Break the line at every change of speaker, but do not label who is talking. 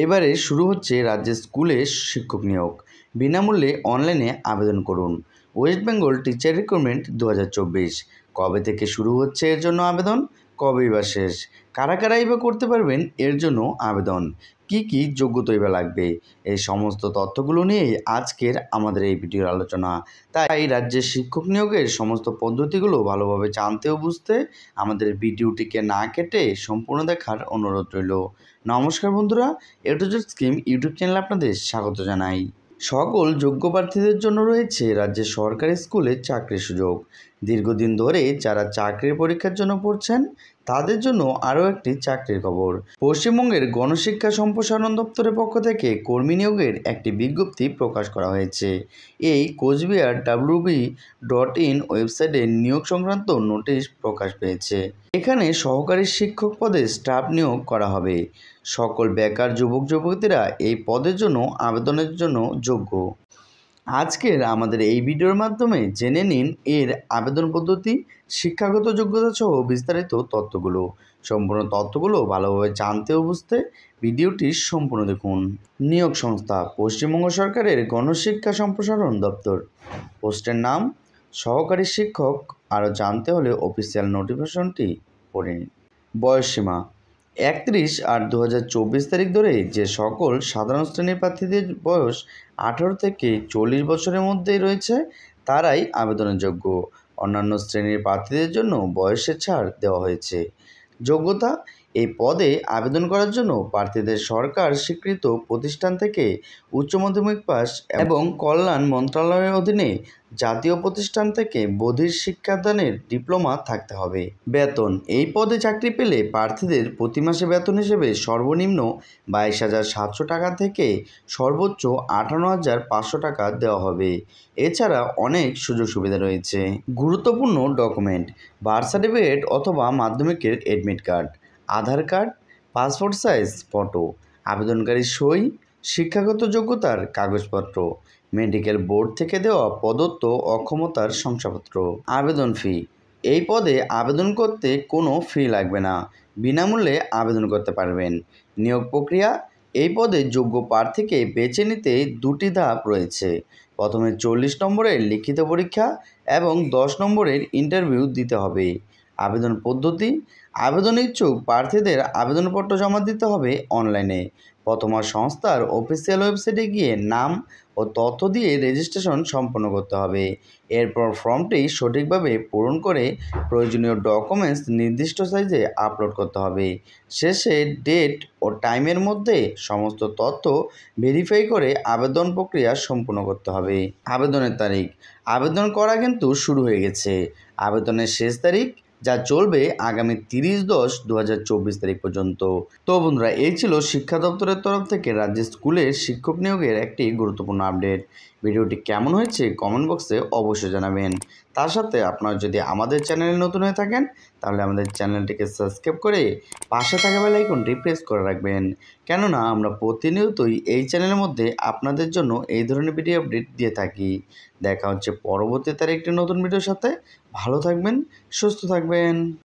এবারে শুরু হচ্ছে রাজ্যের স্কুলে শিক্ষক নিয়োগ। বিনামূল্যে অনলাইনে আবেদন করুন। ওয়েস্ট বেঙ্গল টিচার রিক্রুটমেন্ট 2024 কবে থেকে শুরু হচ্ছে এর জন্য আবেদন, কবেই বা শেষ, কারা কারাই বা করতে পারবেন এর জন্য আবেদন, কি কি যোগ্যতাই বা লাগবে, এই সমস্ত তথ্যগুলো নিয়েই আজকের আমাদের এই ভিডিওর আলোচনা। তাই রাজ্যের শিক্ষক নিয়োগের সমস্ত পদ্ধতিগুলো ভালোভাবে জানতে ও বুঝতে আমাদের ভিডিওটিকে না কেটে সম্পূর্ণ দেখার অনুরোধ রইল। নমস্কার বন্ধুরা, এ টু জেড স্কিম ইউটিউব চ্যানেলে আপনাদের স্বাগত জানাই। সকল যোগ্য প্রার্থীদের জন্য রয়েছে রাজ্যের সরকারি স্কুলে চাকরির সুযোগ। দীর্ঘদিন ধরে যারা চাকরির পরীক্ষার জন্য পড়ছেন তাদের জন্য আরও একটি চাকরির খবর। পশ্চিমবঙ্গের গণশিক্ষা সম্প্রসারণ দপ্তরের পক্ষ থেকে কর্মী নিয়োগের একটি বিজ্ঞপ্তি প্রকাশ করা হয়েছে। এই কোচবিহার wb.in ওয়েবসাইটে নিয়োগ সংক্রান্ত নোটিশ প্রকাশ পেয়েছে। এখানে সহকারী শিক্ষক পদে স্টাফ নিয়োগ করা হবে। সকল বেকার যুবক যুবতীরা এই পদের জন্য আবেদনের জন্য যোগ্য। আজকের আমাদের এই ভিডিওর মাধ্যমে জেনে নিন এর আবেদন পদ্ধতি, শিক্ষাগত যোগ্যতা সহ বিস্তারিত তথ্যগুলো। সম্পূর্ণ তথ্যগুলো ভালোভাবে জানতে ও বুঝতে ভিডিওটি সম্পূর্ণ দেখুন। নিয়োগ সংস্থা পশ্চিমবঙ্গ সরকারের গণশিক্ষা সম্প্রসারণ দপ্তর। পোস্টের নাম সহকারী শিক্ষক। আরও জানতে হলে অফিসিয়াল নোটিফিকেশনটি পড়ে নিন। বয়সসীমা 31/8/2024 তারিখ ধরে যে সকল সাধারণ শ্রেণীর প্রার্থীদের বয়স 18 থেকে 40 বছরের মধ্যেই রয়েছে তারাই আবেদনের যোগ্য। অন্যান্য শ্রেণীর প্রার্থীদের জন্য বয়সের ছাড় দেওয়া হয়েছে। যোগ্যতা: এই পদে আবেদন করার জন্য প্রার্থীদের সরকার স্বীকৃত প্রতিষ্ঠান থেকে উচ্চ মাধ্যমিক পাস এবং কল্যাণ মন্ত্রণালয়ের অধীনে জাতীয় প্রতিষ্ঠান থেকে বধির শিক্ষাদানের ডিপ্লোমা থাকতে হবে। বেতন: এই পদে চাকরি পেলে প্রার্থীদের প্রতি মাসে বেতন হিসেবে সর্বনিম্ন 22,700 টাকা থেকে সর্বোচ্চ 58,500 টাকা দেওয়া হবে। এছাড়া অনেক সুযোগ সুবিধা রয়েছে। গুরুত্বপূর্ণ ডকুমেন্ট: বার্থ সার্টিফিকেট অথবা মাধ্যমিকের এডমিট কার্ড, আধার কার্ড, পাসপোর্ট সাইজ ফটো, আবেদনকারীর সই, শিক্ষাগত যোগ্যতার কাগজপত্র, মেডিকেল বোর্ড থেকে দেওয়া প্রদত্ত অক্ষমতার শংসাপত্র। আবেদন ফি: এই পদে আবেদন করতে কোনো ফি লাগবে না, বিনামূল্যে আবেদন করতে পারবেন। নিয়োগ প্রক্রিয়া: এই পদে যোগ্য প্রার্থীকে বেছে নিতে দুটি ধাপ রয়েছে। প্রথমে 40 নম্বরের লিখিত পরীক্ষা এবং 10 নম্বরের ইন্টারভিউ দিতে হবে। আবেদন পদ্ধতি: আবেদন ইচ্ছুক প্রার্থীদের আবেদনপত্র জমা দিতে হবে অনলাইনে। প্রথমা সংস্থার অফিসিয়াল ওয়েবসাইটে গিয়ে নাম ও তথ্য দিয়ে রেজিস্ট্রেশন সম্পন্ন করতে হবে। এরপর ফর্মটি সঠিকভাবে পূরণ করে প্রয়োজনীয় ডকুমেন্টস নির্দিষ্ট সাইজে আপলোড করতে হবে। শেষে ডেট ও টাইমের মধ্যে সমস্ত তথ্য ভেরিফাই করে আবেদন প্রক্রিয়া সম্পূর্ণ করতে হবে। আবেদনের তারিখ: আবেদন করা কিন্তু শুরু হয়ে গেছে। আবেদনের শেষ তারিখ যা চলবে আগামী 30/10/2024 তারিখ পর্যন্ত। তো বন্ধুরা, এই ছিল শিক্ষা দপ্তরের তরফ থেকে রাজ্যের স্কুলের শিক্ষক নিয়োগের একটি গুরুত্বপূর্ণ আপডেট। ভিডিওটি কেমন হয়েছে কমেন্ট বক্সে অবশ্যই জানাবেন। তার সাথে আপনারা যদি আমাদের চ্যানেলে নতুন হয়ে থাকেন তাহলে আমাদের চ্যানেলটিকে সাবস্ক্রাইব করে পাশে থাকা বেল আইকনটি প্রেস করে রাখবেন, কেননা আমরা প্রতিনিয়তই এই চ্যানেলের মধ্যে আপনাদের জন্য এই ধরনের ভিডিও আপডেট দিয়ে থাকি। দেখা হচ্ছে পরবর্তী তার একটি নতুন ভিডিওর সাথে। ভালো থাকবেন, সুস্থ থাকবেন।